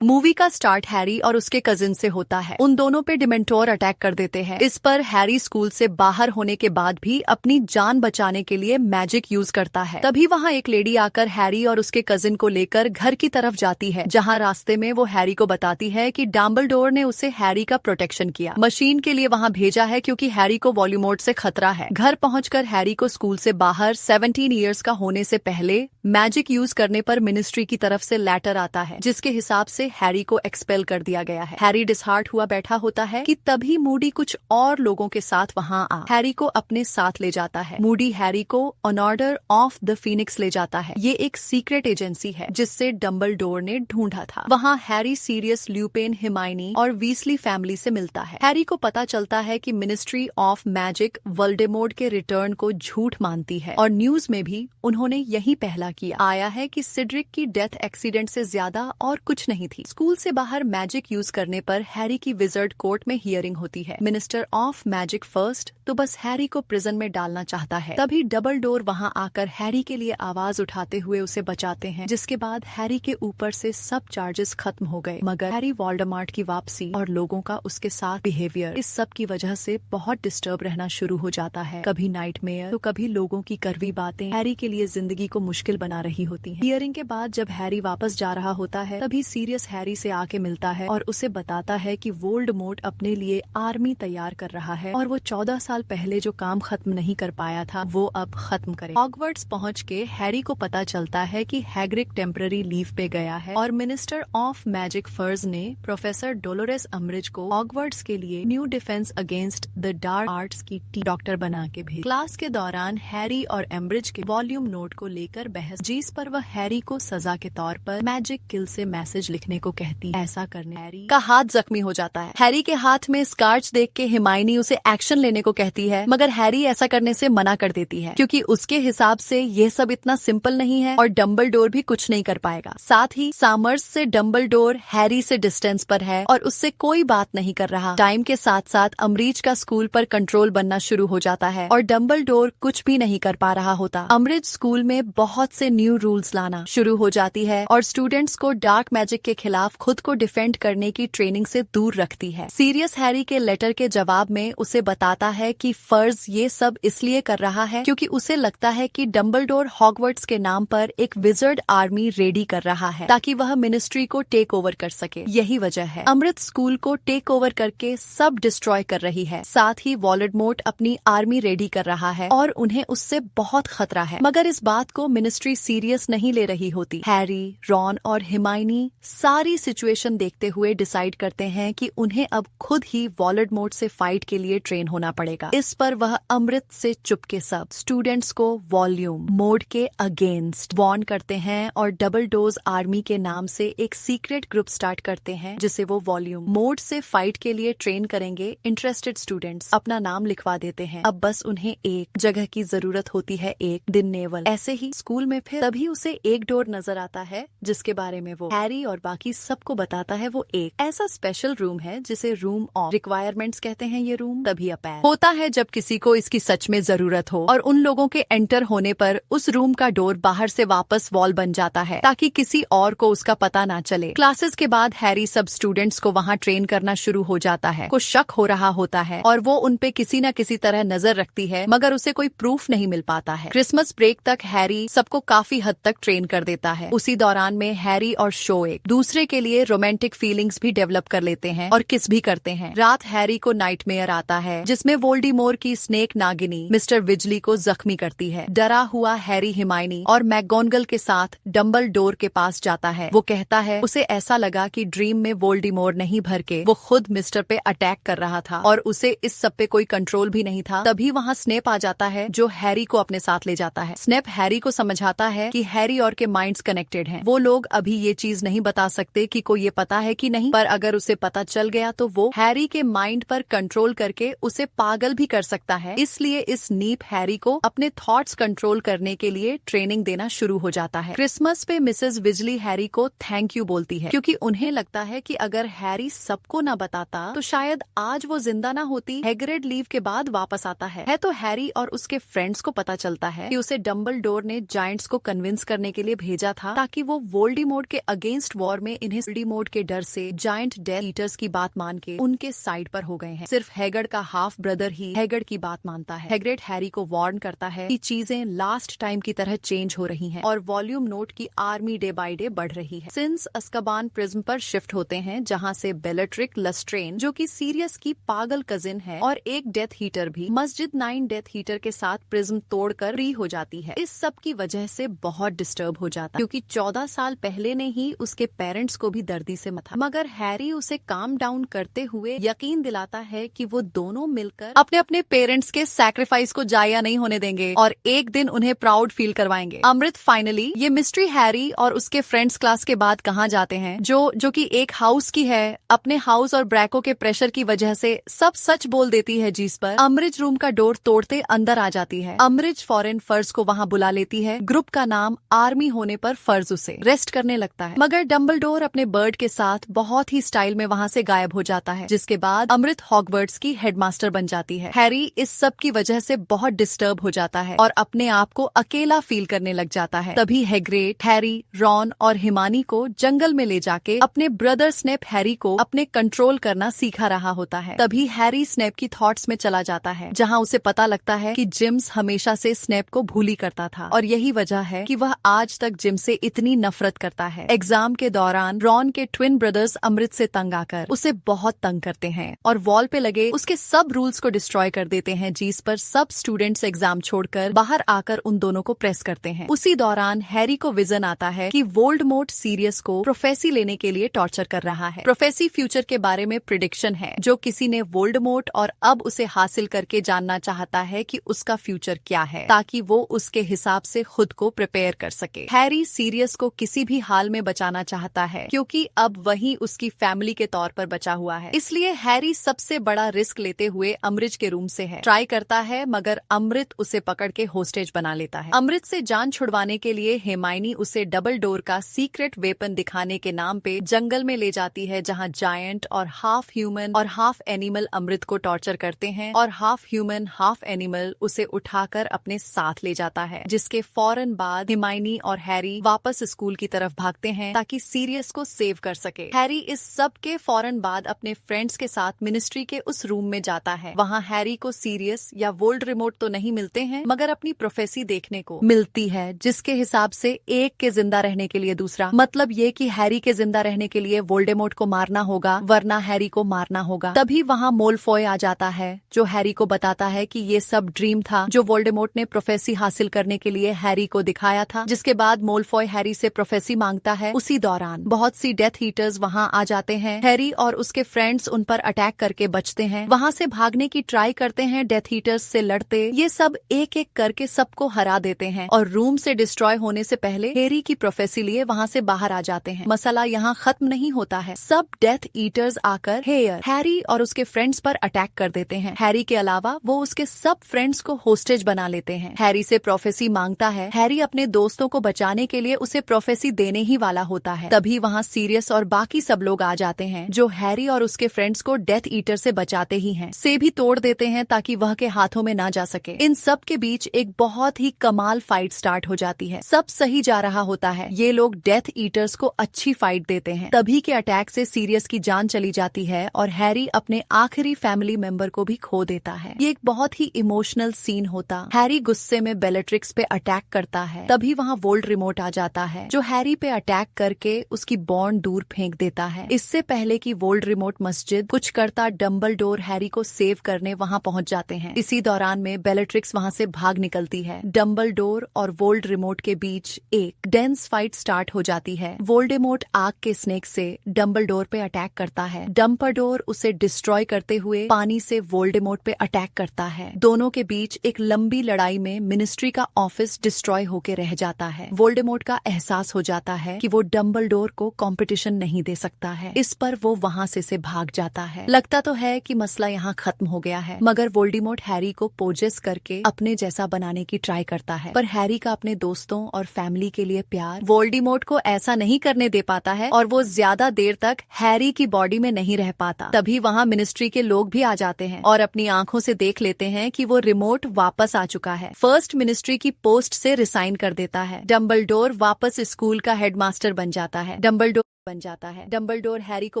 Movie का start Harry और उसके कजिन से होता है। उन दोनों पे डिमेंटोर अटैक कर देते हैं। इस पर हैरी स्कूल से बाहर होने के बाद भी अपनी जान बचाने के लिए मैजिक यूज करता है। तभी वहाँ एक लेडी आकर हैरी और उसके कजिन को लेकर घर की तरफ जाती है, जहाँ रास्ते में वो हैरी को बताती है कि डम्बलडोर ने उसे हैरी का प्रोटेक्शन किया, मशीन के लिए वहाँ भेजा है क्योंकि हैरी को वोल्डेमॉर्ट से खतरा है। घर पहुंचकर हैरी को स्कूल से बाहर 17 ईयर्स का होने से पहले मैजिक यूज करने पर मिनिस्ट्री की तरफ से लेटर आता है, जिसके हिसाब से हैरी को एक्सपेल कर दिया गया है। हैरी डिसहार्ट हुआ बैठा होता है कि तभी मूडी कुछ और लोगों के साथ वहाँ आ हैरी को अपने साथ ले जाता है। मूडी हैरी को on order of the Phoenix ले जाता है। ये एक सीक्रेट एजेंसी है जिससे डम्बलडोर ने ढूंढा था। वहाँ हैरी सीरियस, ल्यूपेन, हिमाइनी और वीसली फैमिली से मिलता है। हैरी को पता चलता है कि मिनिस्ट्री ऑफ मैजिक वोल्डेमॉर्ट के रिटर्न को झूठ मानती है और न्यूज में भी उन्होंने यही पहला किया आया है कि सिड्रिक की डेथ एक्सीडेंट से ज्यादा और कुछ नहीं थी। स्कूल से बाहर मैजिक यूज करने पर हैरी की विजर्ड कोर्ट में हियरिंग होती है। मिनिस्टर ऑफ मैजिक फर्स्ट तो बस हैरी को प्रिजन में डालना चाहता है। तभी डम्बलडोर वहाँ आकर हैरी के लिए आवाज उठाते हुए उसे बचाते हैं, जिसके बाद हैरी के ऊपर से सब चार्जेस खत्म हो गए। मगर हैरी वोल्डेमॉर्ट की वापसी और लोगों का उसके साथ बिहेवियर, इस सब की वजह से बहुत डिस्टर्ब रहना शुरू हो जाता है। कभी नाइटमेयर तो कभी लोगों की कड़वी बातें हैरी के लिए जिंदगी को मुश्किल बना रही होती हैं। हियरिंग के बाद जब हैरी वापस जा रहा होता है, तभी सीरियस हैरी से आके मिलता है और उसे बताता है कि वोल्डेमॉर्ट अपने लिए आर्मी तैयार कर रहा है और वो 14 साल पहले जो काम खत्म नहीं कर पाया था वो अब खत्म करे। हॉगवर्ट्स पहुंच के हैरी को पता चलता है कि हैग्रिड टेम्पररी लीव पे गया है और मिनिस्टर ऑफ मैजिक फर्ज ने प्रोफेसर डोलोरेस अम्ब्रिज को हॉगवर्ट्स के लिए new defence against the dark arts की डॉक्टर बना के भेजा। क्लास के दौरान हैरी और एम्ब्रिज के वॉल्यूम नोट को लेकर बहस, जिस पर वह हैरी को सजा के तौर पर मैजिक किल से मैसेज लिखने को कहती है। ऐसा करने हैरी का हाथ जख्मी हो जाता है। हैरी के हाथ में स्कार्च देख के हिमाइनी उसे एक्शन लेने को कहती है, मगर हैरी ऐसा करने से मना कर देती है क्योंकि उसके हिसाब से ये सब इतना सिंपल नहीं है और डम्बलडोर भी कुछ नहीं कर पाएगा। साथ ही सामर्स से डम्बलडोर हैरी से डिस्टेंस पर है और उससे कोई बात नहीं कर रहा। टाइम के साथ साथ अम्ब्रिज का स्कूल पर कंट्रोल बनना शुरू हो जाता है और डम्बलडोर कुछ भी नहीं कर पा रहा होता। अम्ब्रिज स्कूल में बहुत से न्यू रूल्स लाना शुरू हो जाती है और स्टूडेंट्स को डार्क मैजिक के खिलाफ खुद को डिफेंड करने की ट्रेनिंग से दूर रखती है। सीरियस हैरी के लेटर के जवाब में उसे बताता है कि फर्ज ये सब इसलिए कर रहा है क्योंकि उसे लगता है कि डम्बलडोर हॉगवर्ट्स के नाम पर एक विजर्ड आर्मी रेडी कर रहा है ताकि वह मिनिस्ट्री को टेक ओवर कर सके। यही वजह है अमृत स्कूल को टेक ओवर करके सब डिस्ट्रॉय कर रही है। साथ ही वोल्डेमॉर्ट अपनी आर्मी रेडी कर रहा है और उन्हें उससे बहुत खतरा है, मगर इस बात को मिनिस्ट्री सीरियस नहीं ले रही होती। हैरी, रॉन और हिमाइनी सारी सिचुएशन देखते हुए डिसाइड करते हैं कि उन्हें अब खुद ही वोल्डेमॉर्ट से फाइट के लिए ट्रेन होना पड़ेगा। इस पर वह अमृत से चुपके सब स्टूडेंट्स को वॉल्यूम मोड के अगेंस्ट वार्न करते हैं और डबल डोज आर्मी के नाम से एक सीक्रेट ग्रुप स्टार्ट करते हैं जिसे वो वॉल्यूम मोड से फाइट के लिए ट्रेन करेंगे। इंटरेस्टेड स्टूडेंट्स अपना नाम लिखवा देते हैं। अब बस उन्हें एक जगह की जरूरत होती है, एक दिन नेवल। ऐसे ही स्कूल में फिर तभी उसे एक डोर नजर आता है जिसके बारे में वो हैरी और बाकी सबको बताता है। वो एक ऐसा स्पेशल रूम है जिसे रूम ऑफ रिक्वायरमेंट्स कहते हैं। ये रूम तभी अपैर होता है जब किसी को इसकी सच में जरूरत हो और उन लोगों के एंटर होने पर उस रूम का डोर बाहर से वापस वॉल बन जाता है ताकि किसी और को उसका पता ना चले। क्लासेस के बाद हैरी सब स्टूडेंट्स को वहाँ ट्रेन करना शुरू हो जाता है। कुछ शक हो रहा होता है और वो उनपे किसी न किसी तरह नजर रखती है, मगर उसे कोई प्रूफ नहीं मिल पाता है। क्रिसमस ब्रेक तक हैरी सबको काफी हद तक ट्रेन कर देता है। उसी दौरान में हैरी और शो एक दूसरे के लिए रोमांटिक फीलिंग्स भी डेवलप कर लेते हैं और किस भी करते हैं। रात हैरी को नाइटमेयर आता है जिसमें वोल्डेमॉर्ट की स्नेक नागिनी मिस्टर विजली को जख्मी करती है। डरा हुआ हैरी हिमाइनी और मैकगोनगल के साथ डम्बलडोर के पास जाता है। वो कहता है उसे ऐसा लगा कि ड्रीम में वोल्डेमॉर्ट नहीं भर के वो खुद मिस्टर पे अटैक कर रहा था और उसे इस सब पे कोई कंट्रोल भी नहीं था। तभी वहाँ स्नेप आ जाता है जो हैरी को अपने साथ ले जाता है। स्नेप हैरी को समझाता है कि हैरी और के माइंड्स कनेक्टेड हैं। वो लोग अभी ये चीज नहीं बता सकते कि को ये पता है कि नहीं, पर अगर उसे पता चल गया तो वो हैरी के माइंड पर कंट्रोल करके उसे पागल भी कर सकता है। इसलिए इस नीप हैरी को अपने थॉट्स कंट्रोल करने के लिए ट्रेनिंग देना शुरू हो जाता है। क्रिसमस पे मिसेस विजली हैरी को थैंक यू बोलती है क्योंकि उन्हें लगता है कि अगर हैरी सबको न बताता तो शायद आज वो जिंदा ना होती। हैग्रिड लीव के बाद वापस आता है तो हैरी और उसके फ्रेंड्स को पता चलता है कि उसे डम्बलडोर ने जायंट्स को कन्विंस करने के लिए भेजा था ताकि वो वोल्डेमॉर्ट के अगेंस्ट वॉर में इन्हें वोल्डेमॉर्ट के डर से जायंट डेथ ईटर्स की बात मान के उनके साइड पर हो गए हैं। सिर्फ हैग्रिड का हाफ ब्रदर ही हैग्रिड की बात मानता है। हैग्रिड हैरी को वार्न करता है कि चीजें लास्ट टाइम की तरह चेंज हो रही हैं और वॉल्यूम नोट की आर्मी डे बाय डे बढ़ रही है। सिंस अज़्काबान प्रिज्म पर शिफ्ट होते हैं, जहाँ से बेलेट्रिक लस्ट्रेन जो कि सीरियस की पागल कजिन है और एक डेथ हीटर भी मस्जिद 9 डेथ हीटर के साथ प्रिज्म तोड़कर फ्री हो जाती है। इस सब की वजह से बहुत डिस्टर्ब हो जाता है क्योंकि 14 साल पहले ने ही उसके पेरेंट्स को भी दर्दी से मथा। मगर हैरी उसे काम डाउन करते हुए यकीन दिलाता है कि वो दोनों मिलकर अपने अपने पेरेंट्स के सैक्रिफाइस को जाया नहीं होने देंगे और एक दिन उन्हें प्राउड फील करवाएंगे। अमृत फाइनली ये मिस्ट्री हैरी और उसके फ्रेंड्स क्लास के बाद कहाँ जाते हैं, जो कि एक हाउस की है। अपने हाउस और ब्रैको के प्रेशर की वजह से सब सच बोल देती है, जिस पर अमृत रूम का डोर तोड़ते अंदर आ जाती है। अमृत फॉरेन फर्ज को वहाँ बुला लेती है। ग्रुप का नाम आर्मी होने पर फर्ज उसे रेस्ट करने लगता है, मगर डंबलडोर अपने बर्ड के साथ बहुत ही स्टाइल में वहाँ से गायब हो जाता है, जिसके बाद अमृत हॉगवर्ट्स की हेडमास्टर बन जाती है। हैरी इस सब की वजह से बहुत डिस्टर्ब हो जाता है और अपने आप को अकेला फील करने लग जाता है। तभी हैग्रिड हैरी, रॉन और हिमानी को जंगल में ले जाके अपने ब्रदर स्नेप हैरी को अपने कंट्रोल करना सिखा रहा होता है। तभी हैरी स्नेप की थॉट्स में चला जाता है, जहाँ उसे पता लगता है कि जिम्स हमेशा से स्नेप को भूली करता था और यही वजह है कि वह आज तक जिम से इतनी नफरत करता है। एग्जाम के दौरान रॉन के ट्विन ब्रदर्स अमृत से तंग आकर उसे बहुत तंग करते हैं और वॉल पे लगे उसके सब रूल्स को डिस्ट्रॉय कर देते हैं, जिस पर सब स्टूडेंट्स एग्जाम छोड़कर बाहर आकर उन दोनों को प्रेस करते हैं। उसी दौरान हैरी को विजन आता है कि वोल्डेमॉर्ट सीरियस को प्रोफेसी लेने के लिए टॉर्चर कर रहा है। प्रोफेसी फ्यूचर के बारे में प्रिडिक्शन है जो किसी ने वोल्डेमॉर्ट और अब उसे हासिल करके जानना चाहता है कि उसका फ्यूचर क्या है, ताकि वो उसके हिसाब से खुद को प्रिपेयर कर सके। हैरी सीरियस को किसी भी हाल में बचाना चाहता है क्योंकि अब वही उसकी फैमिली के तौर पर बचा हुआ है। इसलिए हैरी सबसे बड़ा रिस्क लेते हुए अमृत के रूम से ट्राई करता है, मगर अमृत उसे पकड़ के होस्टेज बना लेता है। अमृत से जान छुड़वाने के लिए हेमाइनी उसे डबल डोर का सीक्रेट वेपन दिखाने के नाम पे जंगल में ले जाती है, जहाँ जायंट और हाफ ह्यूमन और हाफ एनिमल अमृत को टॉर्चर करते हैं और हाफ ह्यूमन हाफ एनिमल उसे उठाकर अपने साथ ले जाता है, जिसके फौरन बाद हिमाइनी और हैरी वापस स्कूल की तरफ भागते हैं ताकि सीरियस को सेव कर सके। हैरी इस सब के फौरन बाद अपने फ्रेंड्स के साथ मिनिस्ट्री के उस रूम में जाता है। वहाँ हैरी को सीरियस या वोल्डेमॉर्ट तो नहीं मिलते हैं, मगर अपनी प्रोफेसी देखने को मिलती है, जिसके हिसाब से एक के जिंदा रहने के लिए दूसरा, मतलब ये कि हैरी के जिंदा रहने के लिए वोल्डेमॉर्ट को मारना होगा, वरना हैरी को मारना होगा। तभी वहाँ मोलफॉय आ जाता है, जो हैरी को बताता है कि ये सब ड्रीम था जो वोल्डेमॉर्ट ने प्रोफेसी हासिल करने के लिए हैरी को दिखाया था। जिसके बाद मोलफॉय हैरी से प्रोफेसी मांगता है। उसी दौरान बहुत सी डेथ हीटर्स वहाँ आ जाते हैं। हैरी और उसके फ्रेंड्स उन पर अटैक करके बचते हैं, वहाँ से भागने की ट्राई करते हैं, डेथ हीटर्स से लड़ते ये सब एक एक करके सबको हरा देते हैं और रूम से डिस्ट्रॉय होने से पहले हैरी की प्रोफेसी लिए वहाँ से बाहर आ जाते हैं। मसला यहाँ खत्म नहीं होता है, सब डेथ ईटर्स आकर हैरी और उसके फ्रेंड्स पर अटैक कर देते हैं। हैरी के अलावा वो उसके सब फ्रेंड्स को होस्टेज बना लेते हैं। हैरी से प्रोफेसी मांगता है। हैरी अपने दोस्तों को बचाने के लिए उसे प्रोफेसी देने ही वाला होता है। तभी वहाँ सीरियस और बाकी सब लोग आ जाते हैं, जो हैरी और उसके फ्रेंड्स को डेथ ईटर से बचाते ही हैं, से भी तोड़ देते हैं ताकि वह के हाथों में ना जा सके। इन सब के बीच एक बहुत ही कमाल फाइट स्टार्ट हो जाती है। सब सही जा रहा होता है, ये लोग डेथ ईटर्स को अच्छी फाइट देते हैं। तभी के अटैक से सीरियस की जान चली जाती है और हैरी अपने आखिरी फैमिली मेंबर को भी खो देता है। ये एक बहुत ही इमोशनल सीन होता। हैरी गुस्से में बेलेट्रिक्स पे अटैक करता है। तभी वहाँ वोल्डेमॉर्ट आ जाता है, जो हैरी पे अटैक करके उसकी बॉन्ड दूर फेंक देता है। इससे पहले कि वोल्डेमॉर्ट मस्जिद कुछ करता, डंबलडोर हैरी को सेव करने वहाँ पहुँच जाते हैं। इसी दौरान में बेलेट्रिक्स वहाँ से भाग निकलती है। डंबलडोर और वोल्डेमॉर्ट के बीच एक डेंस फाइट स्टार्ट हो जाती है। वोल्डेमॉर्ट आग के स्नेक से डंबलडोर पे अटैक करता है। डंबलडोर उसे डिस्ट्रॉय करते हुए पानी से वोल्डेमॉर्ट पे अटैक करता है। दोनों के बीच एक लंबी लड़ाई में मिनिस्ट्री का ऑफिस डिस्ट्रॉय होके रह जाता है। वोल्डेमॉर्ट का एहसास हो जाता है कि वो डंबलडोर को कंपटीशन नहीं दे सकता है। इस पर वो वहाँ से भाग जाता है। लगता तो है कि मसला यहाँ खत्म हो गया है, मगर वोल्डेमॉर्ट हैरी को पोजेस करके अपने जैसा बनाने की ट्राई करता है। पर हैरी का अपने दोस्तों और फैमिली के लिए प्यार वोल्डेमॉर्ट को ऐसा नहीं करने दे पाता है और वो ज्यादा देर तक हैरी की बॉडी में नहीं रह पाता। तभी वहाँ मिनिस्ट्री के लोग भी आ जाते हैं और अपनी आंखों से देख लेते हैं कि वो रिमोट वापस आ चुका है। फर्स्ट मिनिस्ट्री की पोस्ट से रिसाइन कर देता है। डंबलडोर वापस स्कूल का हेडमास्टर बन जाता है। डंबलडोर बन जाता है। डंबलडोर हैरी को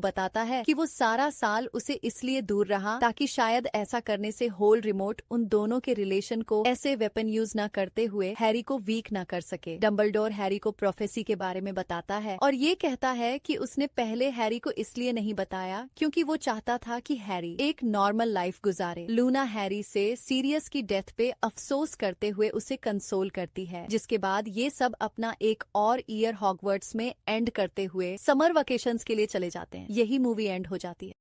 बताता है कि वो सारा साल उसे इसलिए दूर रहा ताकि शायद ऐसा करने से होल रिमोट उन दोनों के रिलेशन को ऐसे वेपन यूज न करते हुए हैरी को वीक न कर सके। डंबलडोर हैरी को प्रोफेसी के बारे में बताता है और ये कहता है कि उसने पहले हैरी को इसलिए नहीं बताया क्योंकि वो चाहता था कि हैरी एक नॉर्मल लाइफ गुजारे। लूना हैरी से सीरियस की डेथ पे अफसोस करते हुए उसे कंसोल करती है, जिसके बाद ये सब अपना एक और ईयर हॉगवर्ट्स में एंड करते हुए समर वेकेशंस के लिए चले जाते हैं। यही मूवी एंड हो जाती है।